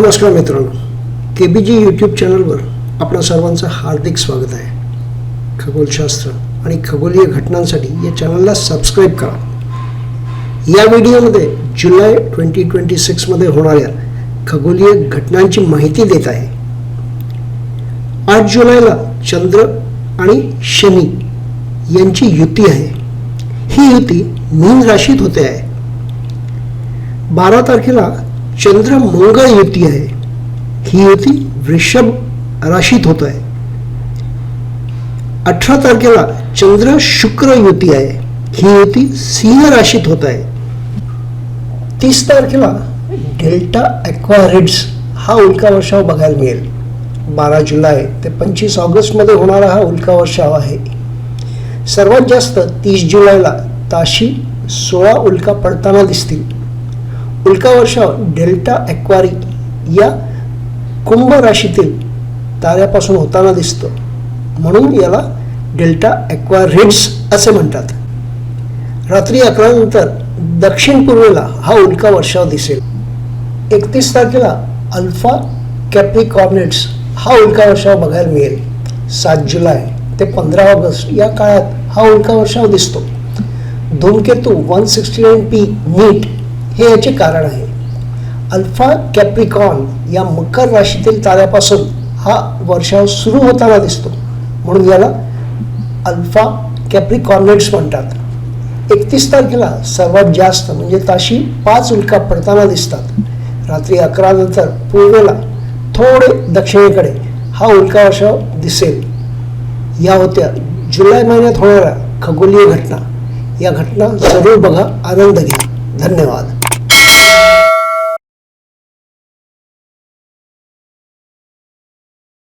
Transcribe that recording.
नमस्कार मित्रांनो, KBG YouTube चॅनलवर आपणा सर्वांचं हार्दिक स्वागत आहे. खगोलशास्त्र आणि खगोलीय घटनांसाठी या चॅनलला सबस्क्राईब करा. या व्हिडिओमध्ये जुलै 2026 मध्ये होणाऱ्या खगोलीय घटनांची माहिती देत आहे. 8 जुलैला चंद्र आणि शनी यांची युती आहे. ही युती मीन राशीत होते आहे. 12 तारखेला चंद्र मंगळ युती आहे. ही युती वृषभ राशीत होत आहे. 18 तारखेला चंद्र शुक्र युती आहे. ही युती सिंह राशीत होत आहे. 30 तारखेला डेल्टा ॲक्वारिड्स हा उल्कावर्षाव बघायला मिळेल. 12 जुलै ते 25 ऑगस्ट मध्ये होणारा हा उल्कावर्षाव आहे. सर्वात जास्त 30 जुलैला ताशी 16 उल्का पडताना दिसतील. उल्कावर्षाव डेल्टा ॲक्वारी या कुंभ राशीतील ताऱ्यापासून होताना दिसतो, म्हणून याला डेल्टा ॲक्वारिड्स असे म्हणतात. रात्री 11 नंतर दक्षिण पूर्वेला हा उल्कावर्षाव दिसेल. 31 तारखेला अल्फा कॅप्रिकॉर्नेट्स हा उल्कावर्षाव बघायला मिळेल. 7 जुलै ते 15 ऑगस्ट या काळात हा उल्कावर्षाव दिसतो. धूमकेतू 169P नीट हे याचे कारण आहे. अल्फा कॅप्रिकॉर्न या मकर राशीतील ताऱ्यापासून हा वर्षाव सुरू होताना दिसतो, म्हणून याला अल्फा कॅप्रिकॉर्नेट्स म्हणतात. 31 तारखेला सर्वात जास्त म्हणजे ताशी 5 उल्का पडताना दिसतात. रात्री 11 नंतर पूर्वेला थोडे दक्षिणेकडे हा उल्कावर्षाव दिसेल. या होत्या जुलै महिन्यात होणाऱ्या खगोलीय घटना. या घटना जरूर बघा, आनंद घ्या. धन्यवाद.